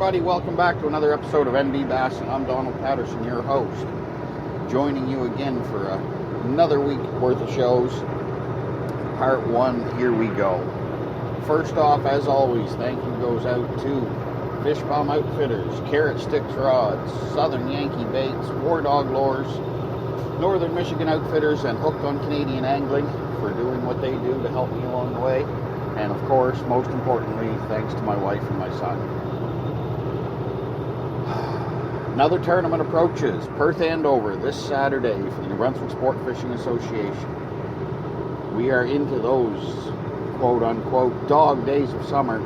everybody, welcome back to another episode of NB Bass, and I'm Donald Patterson, your host, joining you again for another week worth of shows. Part 1, here we go. First off, as always, thank you goes out to Fish Bomb Outfitters, Carrot Sticks Rods, Southern Yankee Baits, War Dog Lures, Northern Michigan Outfitters, and Hooked on Canadian Angling for doing what they do to help me along the way. And of course, most importantly, thanks to my wife and my son. Another tournament approaches, Perth Andover, this Saturday for the New Brunswick Sport Fishing Association. We are into those quote-unquote dog days of summer.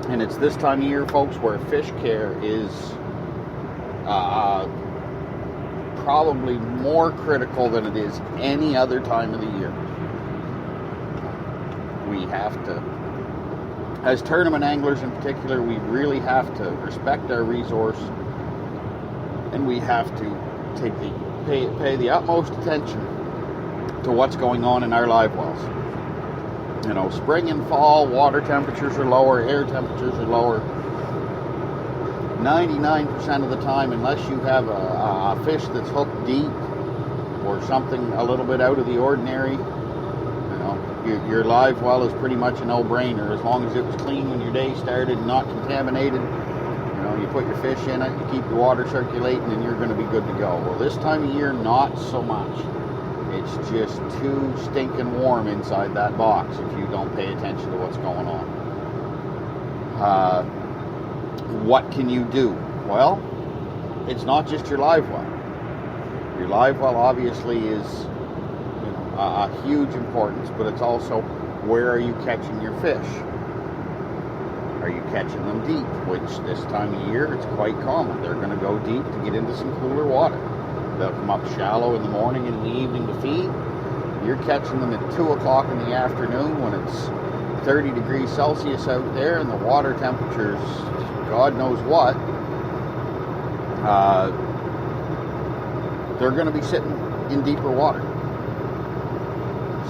And it's this time of year, folks, where fish care is probably more critical than it is any other time of the year. We have to, as tournament anglers in particular, we really have to respect our resource, and we have to pay the utmost attention to what's going on in our live wells. You know, spring and fall, water temperatures are lower, air temperatures are lower. 99% of the time, unless you have a fish that's hooked deep or something a little bit out of the ordinary, your live well is pretty much a no-brainer. As long as it was clean when your day started and not contaminated, you put your fish in it, you keep the water circulating, and you're going to be good to go. Well, this time of year, not so much. It's just too stinking warm inside that box if you don't pay attention to what's going on. What can you do? Well, it's not just your live well. Your live well obviously is a huge importance, but it's also, where are you catching your fish? Are you catching them deep? Which this time of year, it's quite common. They're going to go deep to get into some cooler water. They'll come up shallow in the morning and in the evening to feed. You're catching them at 2 o'clock in the afternoon when it's 30 degrees Celsius out there and the water temperature's God knows what. They're going to be sitting in deeper water.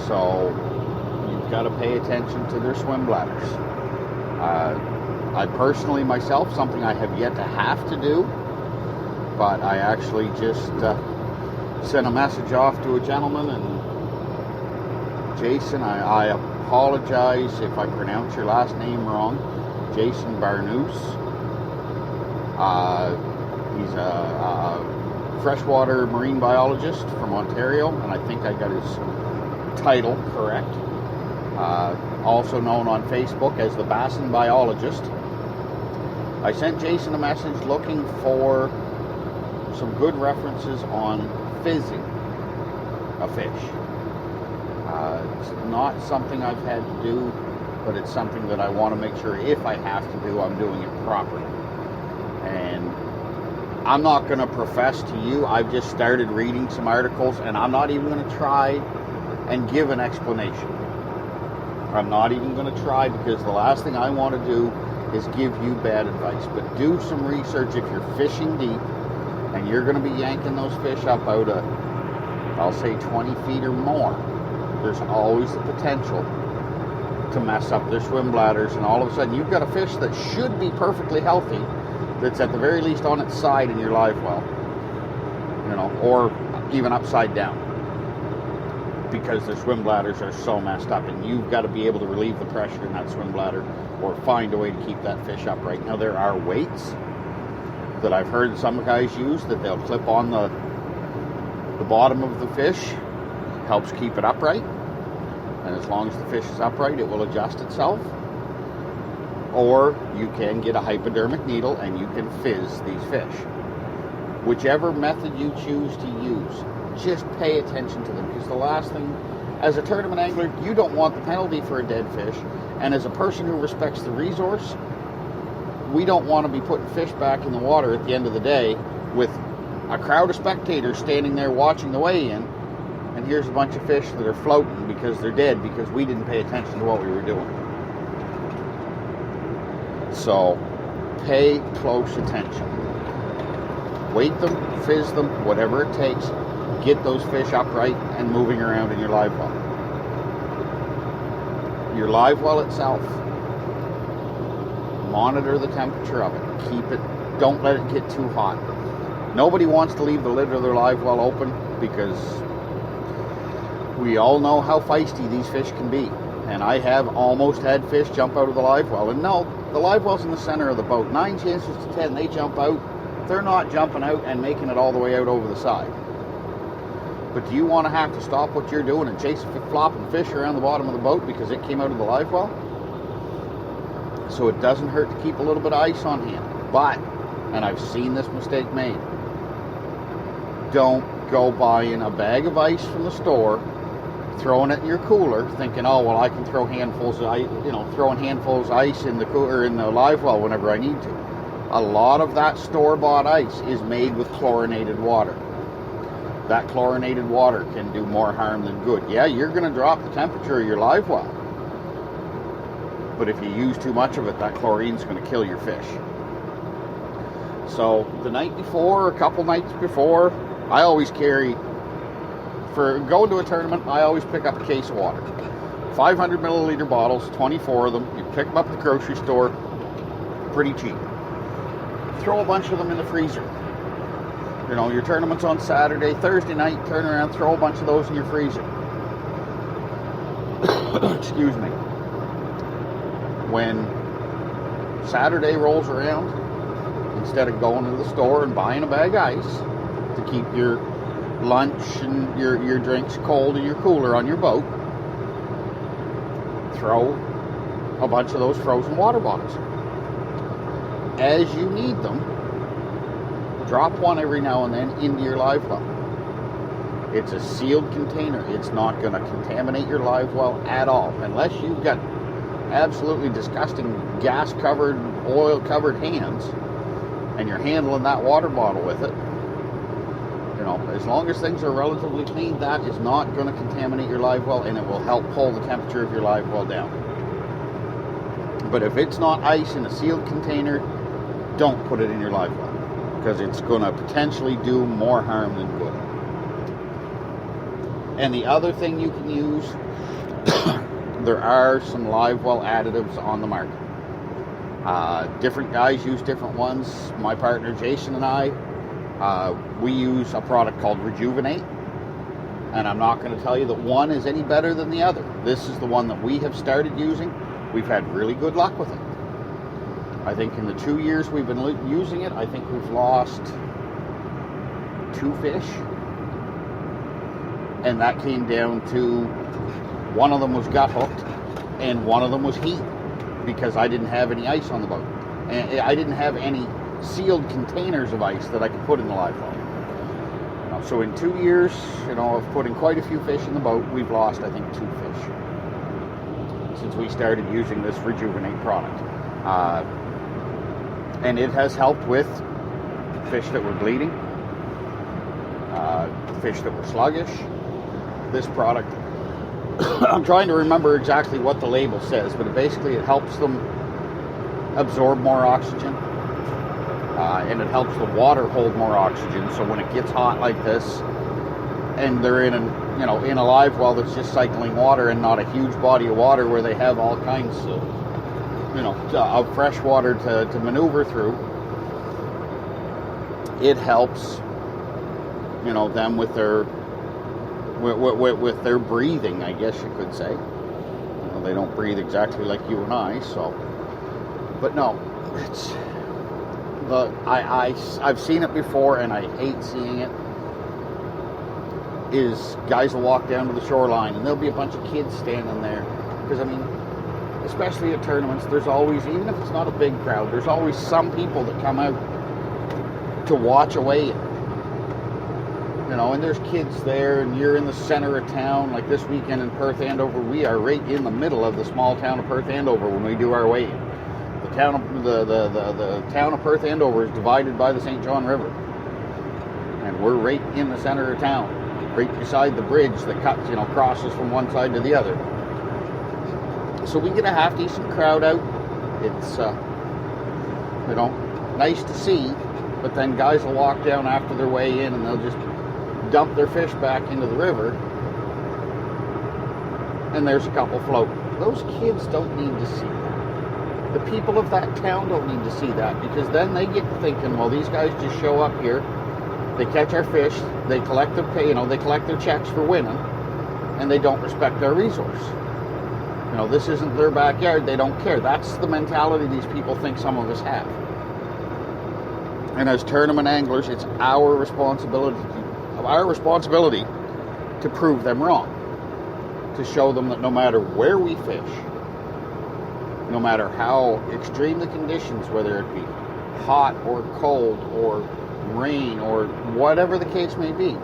So you've got to pay attention to their swim bladders. I personally, myself, something I have yet to have to do, but I actually just sent a message off to a gentleman, and Jason, I apologize if I pronounce your last name wrong, Jason Barnouz. He's a freshwater marine biologist from Ontario, and I think I got his title correct. Also known on Facebook as the Bassin Biologist. I sent Jason a message looking for some good references on fizzing a fish. It's not something I've had to do, but it's something that I want to make sure if I have to do, I'm doing it properly. And I'm not going to profess to you, I've just started reading some articles, and I'm not even going to try and give an explanation. I'm not even going to try, because the last thing I want to do is give you bad advice. But do some research if you're fishing deep and you're going to be yanking those fish up out of, I'll say 20 feet or more. There's always the potential to mess up their swim bladders, and all of a sudden you've got a fish that should be perfectly healthy that's at the very least on its side in your live well, or even upside down, because their swim bladders are so messed up, and you've got to be able to relieve the pressure in that swim bladder or find a way to keep that fish upright. Now, there are weights that I've heard some guys use that they'll clip on the bottom of the fish, helps keep it upright, and as long as the fish is upright, it will adjust itself. Or you can get a hypodermic needle and you can fizz these fish. Whichever method you choose to use, just pay attention to them, because the last thing, as a tournament angler, you don't want the penalty for a dead fish, and as a person who respects the resource, we don't want to be putting fish back in the water at the end of the day with a crowd of spectators standing there watching the weigh-in, and here's a bunch of fish that are floating because they're dead because we didn't pay attention to what we were doing. So pay close attention. Weight them, fizz them, whatever it takes. Get those fish upright and moving around in your live well. Your live well itself Monitor the temperature of it. Keep it, don't let it get too hot. Nobody wants to leave the lid of their live well open because we all know how feisty these fish can be. And I have almost had fish jump out of the live well. And no, the live well's in the center of the boat. 9 chances to 10 they jump out. They're not jumping out and making it all the way out over the side. But do you want to have to stop what you're doing and chase flopping fish around the bottom of the boat because it came out of the live well? So it doesn't hurt to keep a little bit of ice on hand. But, and I've seen this mistake made, don't go buying a bag of ice from the store, throwing it in your cooler, thinking, oh, well, I can throw handfuls of ice, throwing handfuls of ice in the cooler, in the live well whenever I need to. A lot of that store-bought ice is made with chlorinated water. That chlorinated water can do more harm than good. Yeah, you're going to drop the temperature of your live well. But if you use too much of it, that chlorine's going to kill your fish. So the night before, a couple nights before, I always carry, for going to a tournament, I always pick up a case of water. 500 milliliter bottles, 24 of them. You pick them up at the grocery store, pretty cheap. Throw a bunch of them in the freezer. Your tournament's on Saturday, Thursday night, turn around, throw a bunch of those in your freezer. Excuse me. When Saturday rolls around, instead of going to the store and buying a bag of ice to keep your lunch and your drinks cold in your cooler on your boat, throw a bunch of those frozen water bottles. As you need them, drop one every now and then into your live well. It's a sealed container. It's not going to contaminate your live well at all, unless you've got absolutely disgusting gas-covered, oil-covered hands, and you're handling that water bottle with it. As long as things are relatively clean, that is not going to contaminate your live well, and it will help pull the temperature of your live well down. But if it's not ice in a sealed container, don't put it in your live well, because it's going to potentially do more harm than good. And the other thing you can use, there are some live well additives on the market. Different guys use different ones. My partner Jason and I, we use a product called Rejuvenate, and I'm not going to tell you that one is any better than the other. This is the one that we have started using. We've had really good luck with it. I think in the 2 years we've been using it, I think we've lost 2 fish, and that came down to one of them was gut hooked and one of them was heat, because I didn't have any ice on the boat, and I didn't have any sealed containers of ice that I could put in the live well. So in 2 years, of putting quite a few fish in the boat, we've lost, I think, 2 fish since we started using this Rejuvenate product. And it has helped with fish that were bleeding, fish that were sluggish. This product, I'm trying to remember exactly what the label says, but it helps them absorb more oxygen. And it helps the water hold more oxygen, so when it gets hot like this, and they're in a live well that's just cycling water and not a huge body of water where they have all kinds of fresh water to maneuver through, it helps them with their breathing, I guess you could say. They don't breathe exactly like you and I, so, but no, it's I've seen it before, and I hate seeing it. Is guys will walk down to the shoreline, and there'll be a bunch of kids standing there, because especially at tournaments, there's always, even if it's not a big crowd, there's always some people that come out to watch a weigh-in. And there's kids there, and you're in the center of town. Like this weekend in Perth Andover, we are right in the middle of the small town of Perth Andover when we do our weigh-in. The town of Perth Andover is divided by the St. John River, and we're right in the center of town, right beside the bridge that crosses from one side to the other. So we get a half decent crowd out. It's nice to see, but then guys will walk down after their weigh in, and they'll just dump their fish back into the river, and there's a couple floating. Those kids don't need to see that. The people of that town don't need to see that, because then they get thinking, well, these guys just show up here, they catch our fish, they collect their pay, they collect their checks for winning, and they don't respect our resource. This isn't their backyard, they don't care. That's the mentality these people think some of us have. And as tournament anglers, it's our responsibility to prove them wrong. To show them that no matter where we fish, no matter how extreme the conditions, whether it be hot or cold or rain or whatever the case may be,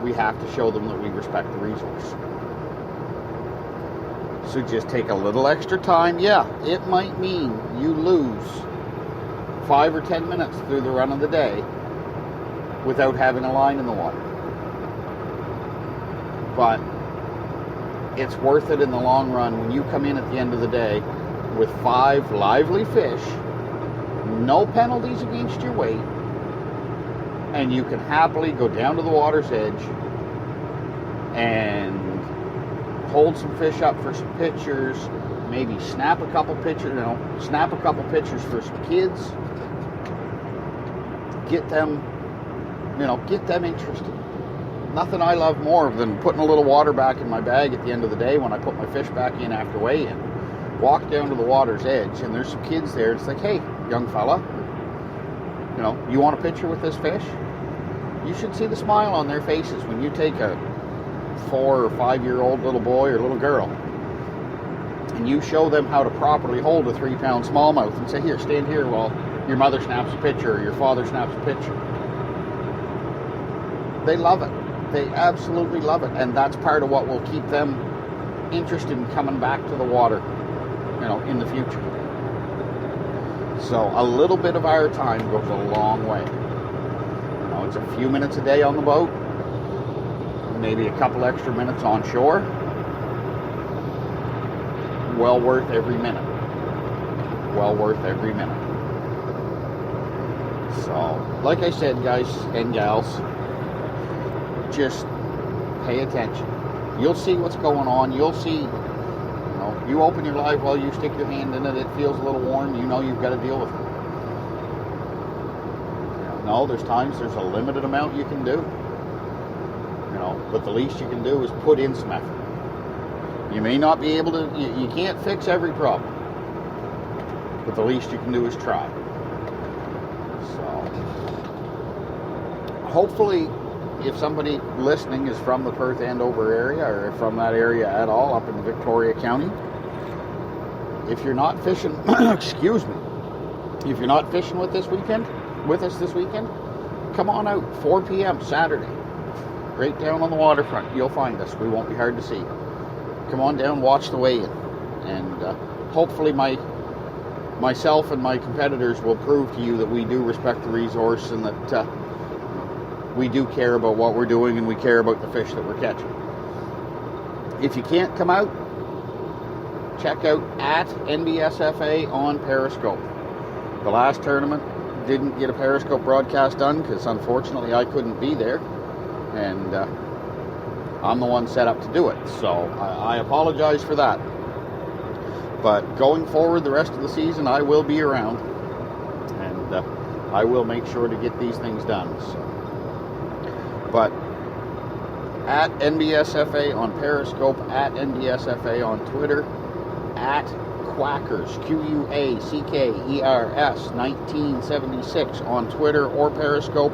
we have to show them that we respect the resource. So just take a little extra time. Yeah, it might mean you lose 5 or 10 minutes through the run of the day without having a line in the water. But it's worth it in the long run when you come in at the end of the day with 5 lively fish, no penalties against your weight, and you can happily go down to the water's edge and hold some fish up for some pictures, maybe snap a couple pictures for some kids, get them interested. Nothing I love more than putting a little water back in my bag at the end of the day when I put my fish back in after weigh-in. Walk down to the water's edge, and there's some kids there. It's like, hey, young fella, you want a picture with this fish? You should see the smile on their faces when you take a 4 or 5-year-old little boy or little girl and you show them how to properly hold a 3-pound smallmouth and say, here, stand here while your mother snaps a picture or your father snaps a picture. They love it. They absolutely love it. And that's part of what will keep them interested in coming back to the water, in the future. So a little bit of our time goes a long way. It's a few minutes a day on the boat, maybe a couple extra minutes on shore. Well worth every minute. Well worth every minute. So, like I said, guys and gals, just pay attention. You'll see what's going on. You'll see, you open your live well, you stick your hand in it, it feels a little warm, you've got to deal with it. No, there's a limited amount you can do. But the least you can do is put in some effort. You may not be able to, you can't fix every problem. But the least you can do is try. So, hopefully, if somebody listening is from the Perth Andover area or from that area at all up in Victoria County, if you're not fishing, excuse me, if you're not fishing with us this weekend, come on out, 4 p.m. Saturday, right down on the waterfront. You'll find us. We won't be hard to see. Come on down, watch the weigh-in, and hopefully myself and my competitors will prove to you that we do respect the resource and that we do care about what we're doing and we care about the fish that we're catching. If you can't come out, check out at NBSFA on Periscope. The last tournament didn't get a Periscope broadcast done because unfortunately I couldn't be there, and I'm the one set up to do it, so I apologize for that. But going forward, the rest of the season, I will be around, and I will make sure to get these things done. So. But at NBSFA on Periscope, at NBSFA on Twitter, at Quackers, Quackers 1976 on Twitter or Periscope.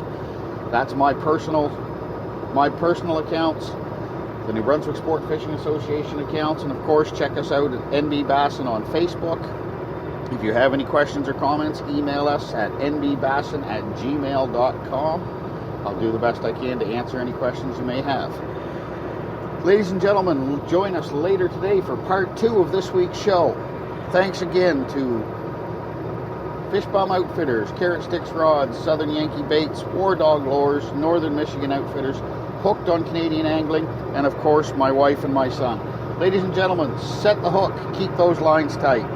That's my personal accounts, the New Brunswick Sport Fishing Association accounts, and of course check us out at NB Bassin on Facebook. If you have any questions or comments, email us at nbbassin@gmail.com. I'll do the best I can to answer any questions you may have. Ladies and gentlemen, join us later today for part 2 of this week's show. Thanks again to Fish Bum Outfitters, Carrot Sticks Rods, Southern Yankee Baits, War Dog Lures, Northern Michigan Outfitters, Hooked on Canadian Angling, and of course my wife and my son. Ladies and gentlemen, set the hook, keep those lines tight.